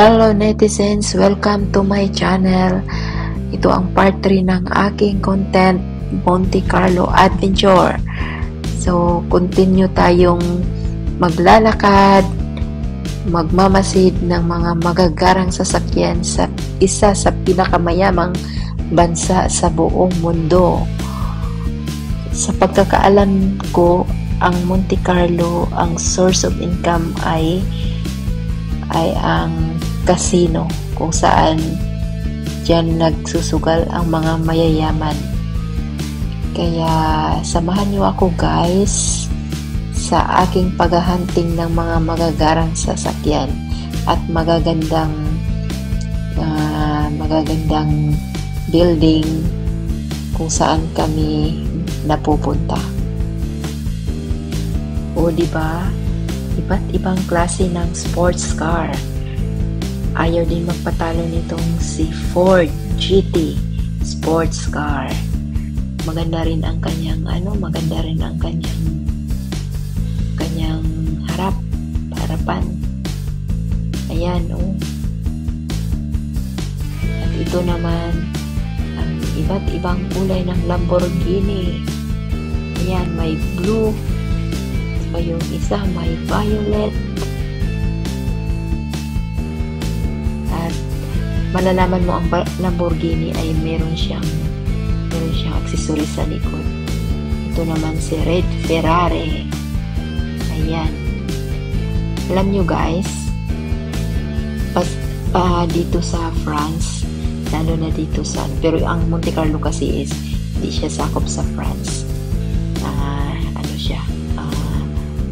Hello netizens! Welcome to my channel. Ito ang part 3 ng aking content, Monte Carlo Adventure. So, continue tayong maglalakad, magmamasid ng mga magagarang sasakyan sa isa sa pinakamayamang bansa sa buong mundo. Sa pagkakaalam ko, ang Monte Carlo, ang source of income ay ang casino, kung saan dyan nagsusugal ang mga mayayaman. Kaya samahan niyo ako guys sa aking paghahunting ng mga magagarang sasakyan at magagandang building kung saan kami napupunta. O diba? Iba't ibang klase ng sports car. Ayaw din magpatalo nitong si Ford GT sports car. Maganda rin ang kanyang kanyang harapan. Ayan, oh. At ito naman ang iba't ibang kulay ng Lamborghini. Ayan, may blue. Yung isa may violet. At malalaman mo ang Lamborghini ay meron siyang accessory sa likod. Ito naman si Red Ferrari. Ayan. Alam nyo guys, dito sa France, lalo na dito sa, pero ang Monte Carlo kasi is hindi siya sakop sa France.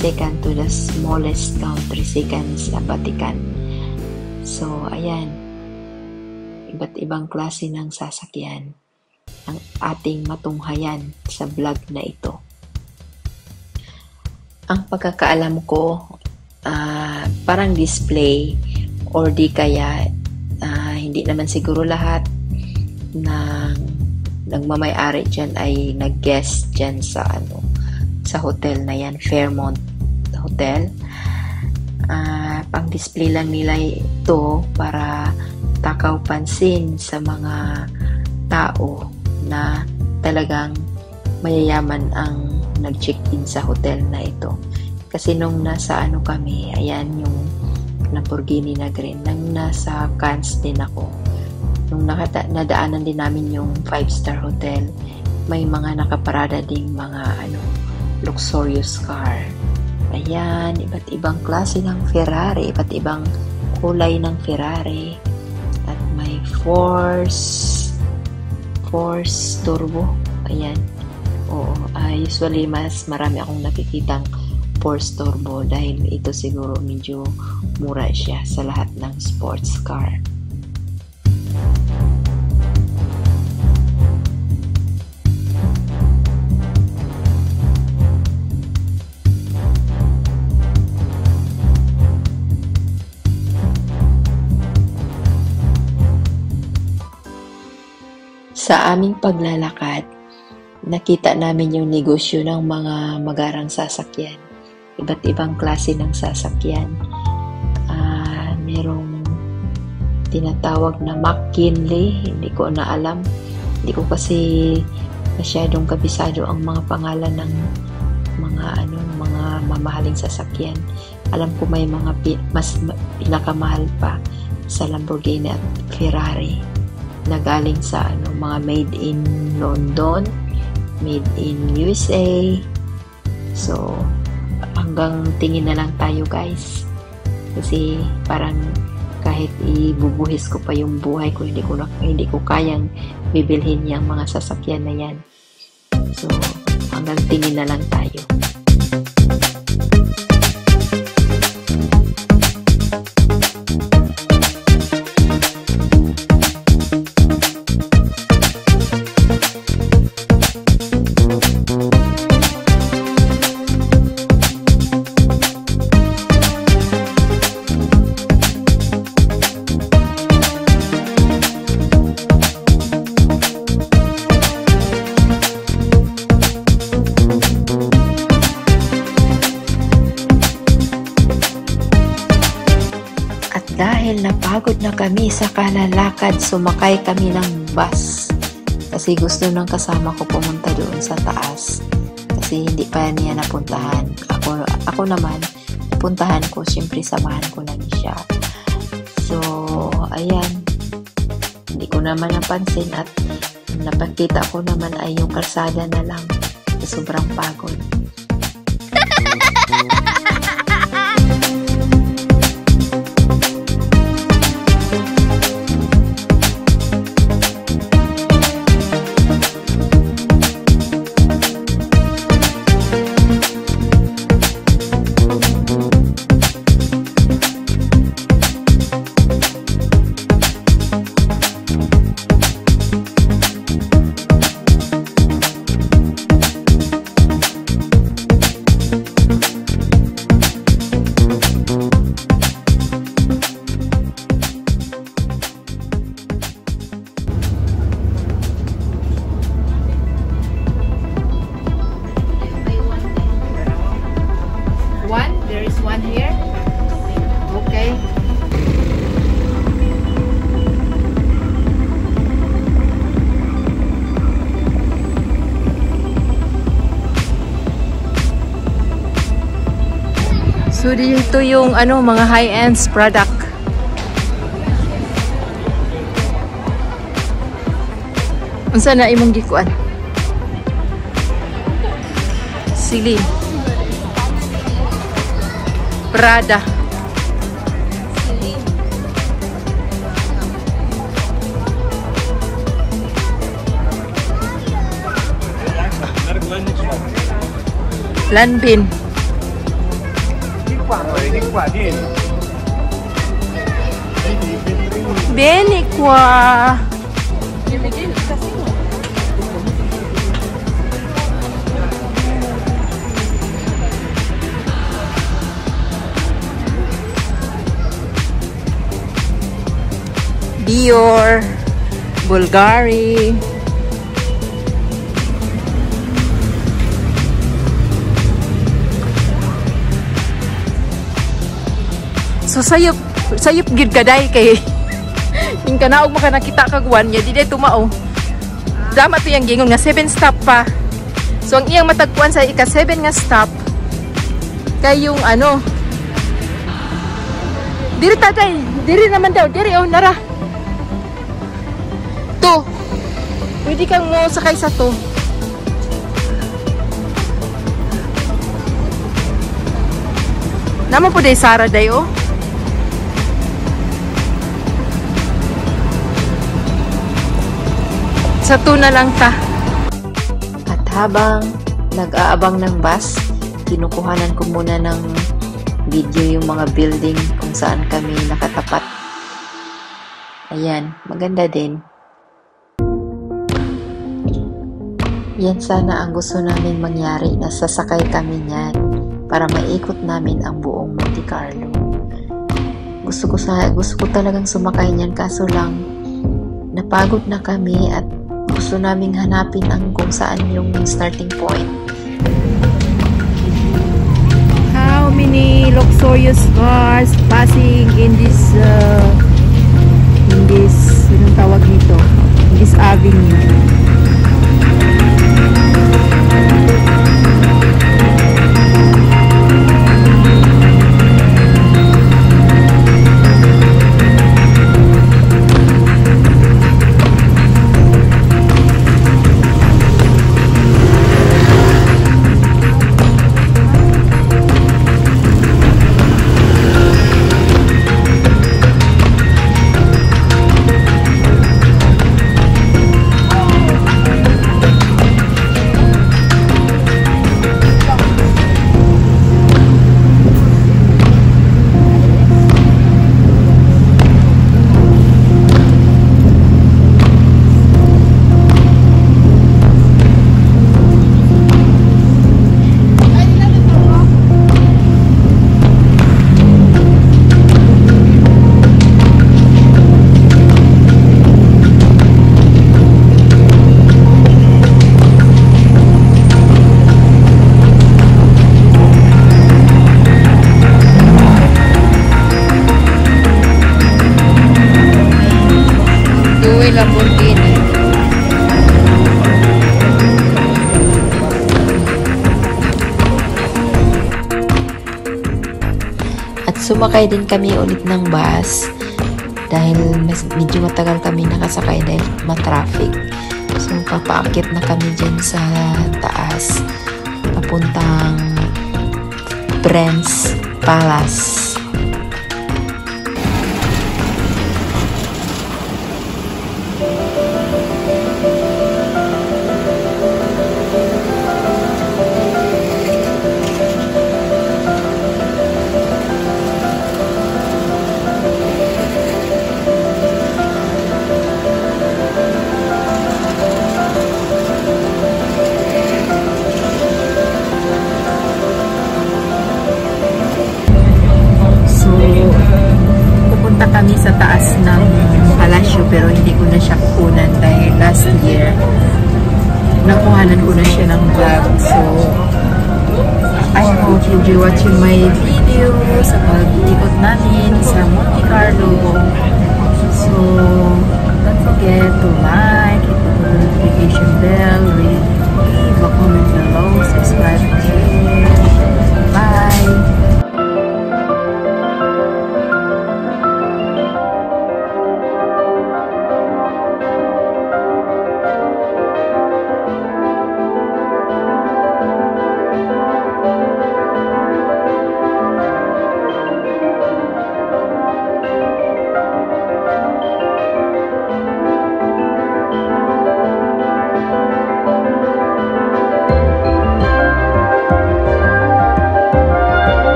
Second to the smallest country, second sa Vatican. So, ayan. Iba't ibang klase ng sasakyan ang ating matunghayan sa vlog na ito. Ang pagkakaalam ko, parang display or di kaya hindi naman siguro lahat ng nagmamay-ari dyan ay nag-guest dyan sa hotel na yan, Fairmont Hotel. Pang-display lang nila ito para takaw pansin sa mga tao na talagang mayayaman ang nag-check-in sa hotel na ito. Kasi nung nasa kami, ayan yung Lamborghini na green, nang nasa Cannes din ako. Nung nadaanan din namin yung 5-star hotel, may mga nakaparada ding mga luxurious car. Ayan, iba't ibang klase ng Ferrari, iba't ibang kulay ng Ferrari. At may Force Turbo. Ayan. Oo, usually mas marami akong nakikitang Force Turbo dahil ito siguro medyo mura siya sa lahat ng sports car. Sa aming paglalakad, nakita namin yung negosyo ng mga magarang sasakyan. Iba't ibang klase ng sasakyan. Merong tinatawag na McKinley, hindi ko na alam. Hindi ko kasi masyadong kabisado ang mga pangalan ng mga mamahaling sasakyan. Alam ko may mga mas pinakamahal pa sa Lamborghini at Ferrari na galing sa mga made in London, made in USA. So, hanggang tingin na lang tayo guys. Kasi parang kahit ibubuhis ko pa yung buhay ko, hindi ko kayang bibilhin yung mga sasakyan na yan. So, hanggang tingin na lang tayo. dahil napagod na kami sa kalalakad, sumakay kami ng bus. Kasi gusto ng kasama ko pumunta doon sa taas. Kasi hindi pa niya napuntahan. Ako naman, puntahan ko, siyempre samahan ko lang siya. So, ayan. Hindi ko naman napansin at napakita ko naman ay yung kalsada na lang. Sobrang pagod. There is one here. Okay. So dito yung mga high-ends product. Unsa na imong gikuan? Celine. Prada. Lanvin. Vieni qua. Dior, Bulgari. So sayop gid kaday kay ing kanaog maka nakita kagwan nya di day tumao. Dama to yang gingon nga 7 stop pa. So ang iyang matagpuan sa ika 7 nga stop kay yung diri tatay, diri naman daw, diri nara. To. Pwede kang mo sakay sa to. Naman po day Sara day Sa to na lang ta. At habang nag-aabang ng bus, kinukuhanan ko muna ng video yung mga building kung saan kami nakatapat. Ayan, maganda din. Yan sana ang gusto namin mangyari, na sasakay kami niyan para maikot namin ang buong Monte Carlo. Gusto ko talagang sumakay niyan, kaso lang napagod na kami at gusto naming hanapin ang kung saan yung starting point. How many luxurious cars passing in this anong tawag nito? In this avenue. sumakay din kami ulit ng bus dahil medyo matagal kami nakasakay dahil ma-traffic. So, papaakit na kami dyan sa taas papuntang Prince Palace. Kami sa taas ng palasyo pero hindi ko na siya kunan dahil last year nakuhanan ko na siya ng vlog. So I hope you'll be watching my video sa pag-ikot